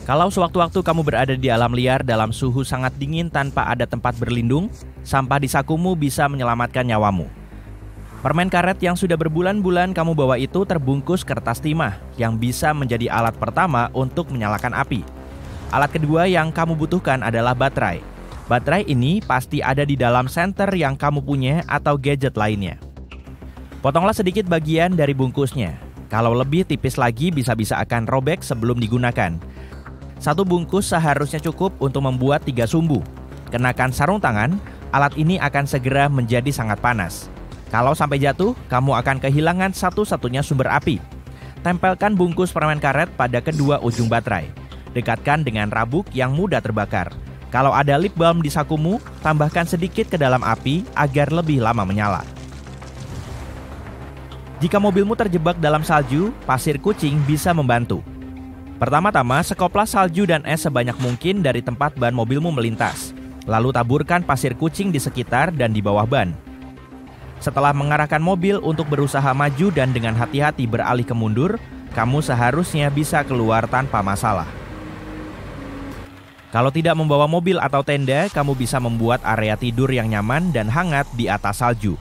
Kalau sewaktu-waktu kamu berada di alam liar dalam suhu sangat dingin tanpa ada tempat berlindung, sampah di sakumu bisa menyelamatkan nyawamu. Permen karet yang sudah berbulan-bulan kamu bawa itu terbungkus kertas timah yang bisa menjadi alat pertama untuk menyalakan api. Alat kedua yang kamu butuhkan adalah baterai. Baterai ini pasti ada di dalam senter yang kamu punya atau gadget lainnya. Potonglah sedikit bagian dari bungkusnya. Kalau lebih tipis lagi bisa-bisa akan robek sebelum digunakan. Satu bungkus seharusnya cukup untuk membuat 3 sumbu. Kenakan sarung tangan, alat ini akan segera menjadi sangat panas. Kalau sampai jatuh, kamu akan kehilangan satu-satunya sumber api. Tempelkan bungkus permen karet pada kedua ujung baterai. Dekatkan dengan rabuk yang mudah terbakar. Kalau ada lip balm di sakumu, tambahkan sedikit ke dalam api agar lebih lama menyala. Jika mobilmu terjebak dalam salju, pasir kucing bisa membantu. Pertama-tama, sekoplah salju dan es sebanyak mungkin dari tempat ban mobilmu melintas. Lalu taburkan pasir kucing di sekitar dan di bawah ban. Setelah mengarahkan mobil untuk berusaha maju dan dengan hati-hati beralih ke mundur, kamu seharusnya bisa keluar tanpa masalah. Kalau tidak membawa mobil atau tenda, kamu bisa membuat area tidur yang nyaman dan hangat di atas salju.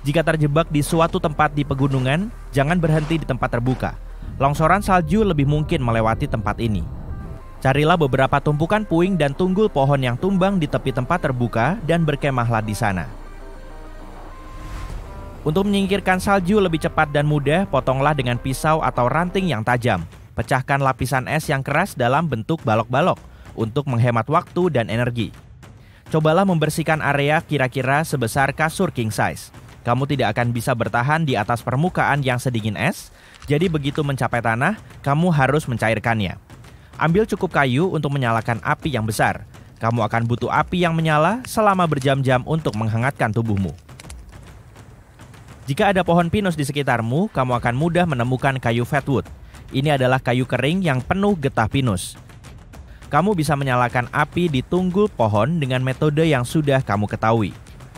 Jika terjebak di suatu tempat di pegunungan, jangan berhenti di tempat terbuka. Longsoran salju lebih mungkin melewati tempat ini. Carilah beberapa tumpukan puing dan tunggul pohon yang tumbang di tepi tempat terbuka dan berkemahlah di sana. Untuk menyingkirkan salju lebih cepat dan mudah, potonglah dengan pisau atau ranting yang tajam. Pecahkan lapisan es yang keras dalam bentuk balok-balok untuk menghemat waktu dan energi. Cobalah membersihkan area kira-kira sebesar kasur king size. Kamu tidak akan bisa bertahan di atas permukaan yang sedingin es, jadi begitu mencapai tanah, kamu harus mencairkannya. Ambil cukup kayu untuk menyalakan api yang besar. Kamu akan butuh api yang menyala selama berjam-jam untuk menghangatkan tubuhmu. Jika ada pohon pinus di sekitarmu, kamu akan mudah menemukan kayu fatwood. Ini adalah kayu kering yang penuh getah pinus. Kamu bisa menyalakan api di tunggul pohon dengan metode yang sudah kamu ketahui.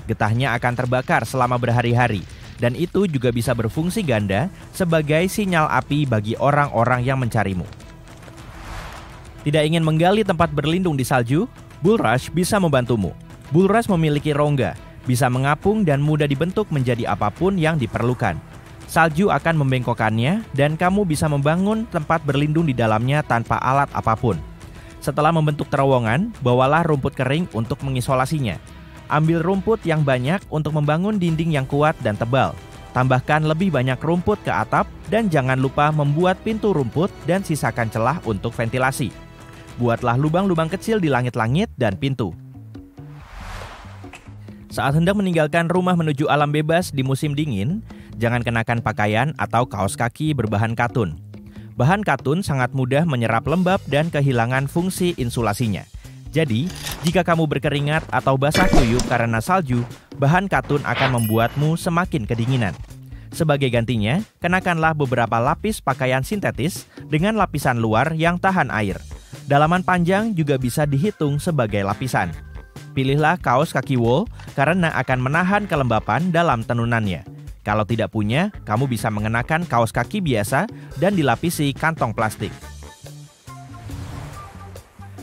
Getahnya akan terbakar selama berhari-hari, dan itu juga bisa berfungsi ganda sebagai sinyal api bagi orang-orang yang mencarimu. Tidak ingin menggali tempat berlindung di salju? Bulrush bisa membantumu. Bulrush memiliki rongga, bisa mengapung dan mudah dibentuk menjadi apapun yang diperlukan. Salju akan membengkokkannya dan kamu bisa membangun tempat berlindung di dalamnya tanpa alat apapun. Setelah membentuk terowongan, bawalah rumput kering untuk mengisolasinya. Ambil rumput yang banyak untuk membangun dinding yang kuat dan tebal. Tambahkan lebih banyak rumput ke atap dan jangan lupa membuat pintu rumput dan sisakan celah untuk ventilasi. Buatlah lubang-lubang kecil di langit-langit dan pintu. Saat hendak meninggalkan rumah menuju alam bebas di musim dingin, jangan kenakan pakaian atau kaos kaki berbahan katun. Bahan katun sangat mudah menyerap lembab dan kehilangan fungsi insulasinya. Jadi, jika kamu berkeringat atau basah kuyup karena salju, bahan katun akan membuatmu semakin kedinginan. Sebagai gantinya, kenakanlah beberapa lapis pakaian sintetis dengan lapisan luar yang tahan air. Dalaman panjang juga bisa dihitung sebagai lapisan. Pilihlah kaos kaki wool karena akan menahan kelembapan dalam tenunannya. Kalau tidak punya, kamu bisa mengenakan kaos kaki biasa dan dilapisi kantong plastik.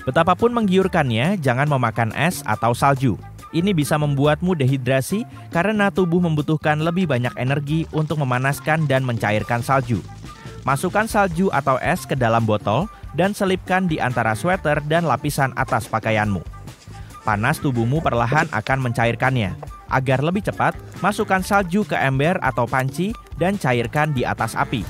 Betapapun menggiurkannya, jangan memakan es atau salju. Ini bisa membuatmu dehidrasi karena tubuh membutuhkan lebih banyak energi untuk memanaskan dan mencairkan salju. Masukkan salju atau es ke dalam botol dan selipkan di antara sweater dan lapisan atas pakaianmu. Panas tubuhmu perlahan akan mencairkannya. Agar lebih cepat, masukkan salju ke ember atau panci dan cairkan di atas api.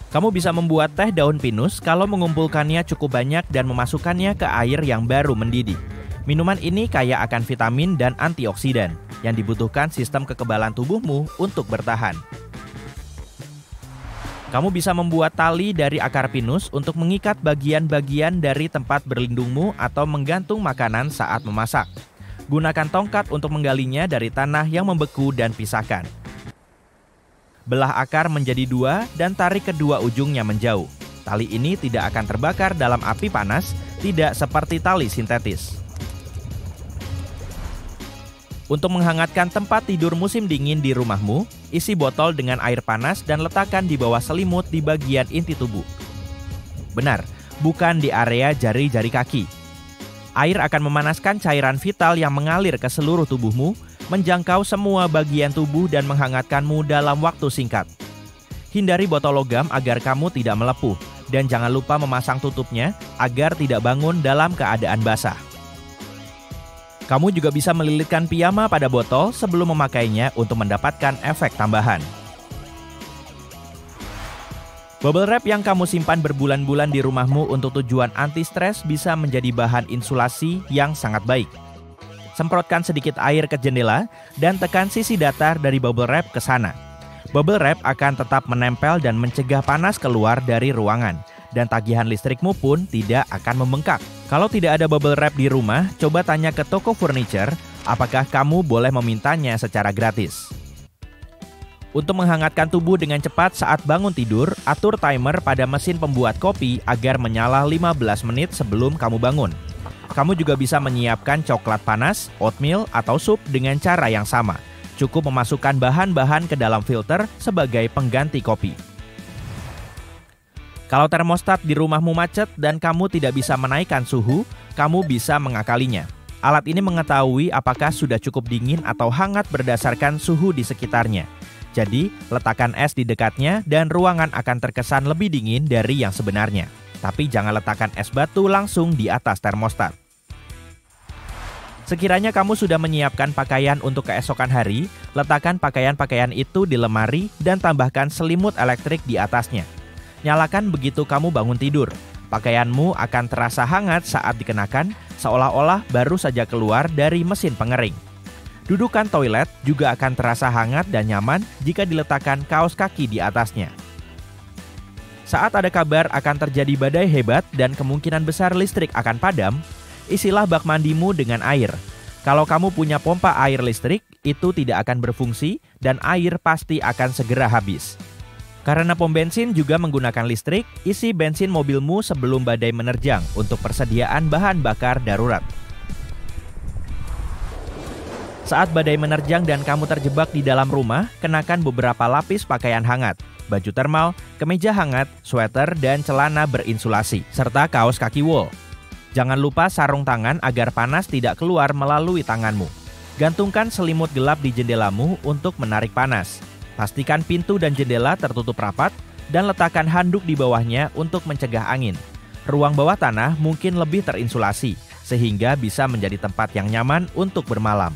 Kamu bisa membuat teh daun pinus kalau mengumpulkannya cukup banyak dan memasukkannya ke air yang baru mendidih. Minuman ini kaya akan vitamin dan antioksidan yang dibutuhkan sistem kekebalan tubuhmu untuk bertahan. Kamu bisa membuat tali dari akar pinus untuk mengikat bagian-bagian dari tempat berlindungmu atau menggantung makanan saat memasak. Gunakan tongkat untuk menggalinya dari tanah yang membeku dan pisahkan. Belah akar menjadi 2 dan tarik kedua ujungnya menjauh. Tali ini tidak akan terbakar dalam api panas, tidak seperti tali sintetis. Untuk menghangatkan tempat tidur musim dingin di rumahmu, isi botol dengan air panas dan letakkan di bawah selimut di bagian inti tubuh. Benar, bukan di area jari-jari kaki. Air akan memanaskan cairan vital yang mengalir ke seluruh tubuhmu, menjangkau semua bagian tubuh dan menghangatkanmu dalam waktu singkat. Hindari botol logam agar kamu tidak melepuh, dan jangan lupa memasang tutupnya agar tidak bangun dalam keadaan basah. Kamu juga bisa melilitkan piyama pada botol sebelum memakainya untuk mendapatkan efek tambahan. Bubble wrap yang kamu simpan berbulan-bulan di rumahmu untuk tujuan anti-stres bisa menjadi bahan insulasi yang sangat baik. Semprotkan sedikit air ke jendela dan tekan sisi datar dari bubble wrap ke sana. Bubble wrap akan tetap menempel dan mencegah panas keluar dari ruangan, dan tagihan listrikmu pun tidak akan membengkak. Kalau tidak ada bubble wrap di rumah, coba tanya ke toko furniture apakah kamu boleh memintanya secara gratis. Untuk menghangatkan tubuh dengan cepat saat bangun tidur, atur timer pada mesin pembuat kopi agar menyala 15 menit sebelum kamu bangun. Kamu juga bisa menyiapkan coklat panas, oatmeal, atau sup dengan cara yang sama. Cukup memasukkan bahan-bahan ke dalam filter sebagai pengganti kopi. Kalau termostat di rumahmu macet dan kamu tidak bisa menaikkan suhu, kamu bisa mengakalinya. Alat ini mengetahui apakah sudah cukup dingin atau hangat berdasarkan suhu di sekitarnya. Jadi, letakkan es di dekatnya dan ruangan akan terkesan lebih dingin dari yang sebenarnya. Tapi jangan letakkan es batu langsung di atas termostat. Sekiranya kamu sudah menyiapkan pakaian untuk keesokan hari, letakkan pakaian-pakaian itu di lemari dan tambahkan selimut elektrik di atasnya. Nyalakan begitu kamu bangun tidur. Pakaianmu akan terasa hangat saat dikenakan, seolah-olah baru saja keluar dari mesin pengering. Dudukan toilet juga akan terasa hangat dan nyaman jika diletakkan kaos kaki di atasnya. Saat ada kabar akan terjadi badai hebat dan kemungkinan besar listrik akan padam, isilah bak mandimu dengan air. Kalau kamu punya pompa air listrik, itu tidak akan berfungsi dan air pasti akan segera habis. Karena pom bensin juga menggunakan listrik, isi bensin mobilmu sebelum badai menerjang untuk persediaan bahan bakar darurat. Saat badai menerjang dan kamu terjebak di dalam rumah, kenakan beberapa lapis pakaian hangat, baju termal, kemeja hangat, sweater, dan celana berinsulasi, serta kaos kaki wool. Jangan lupa sarung tangan agar panas tidak keluar melalui tanganmu. Gantungkan selimut gelap di jendelamu untuk menarik panas. Pastikan pintu dan jendela tertutup rapat dan letakkan handuk di bawahnya untuk mencegah angin. Ruang bawah tanah mungkin lebih terinsulasi, sehingga bisa menjadi tempat yang nyaman untuk bermalam.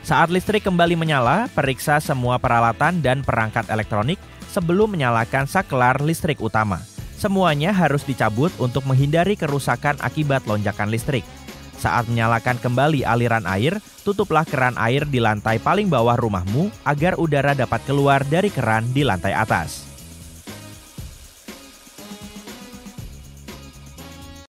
Saat listrik kembali menyala, periksa semua peralatan dan perangkat elektronik sebelum menyalakan saklar listrik utama. Semuanya harus dicabut untuk menghindari kerusakan akibat lonjakan listrik. Saat menyalakan kembali aliran air, tutuplah keran air di lantai paling bawah rumahmu agar udara dapat keluar dari keran di lantai atas.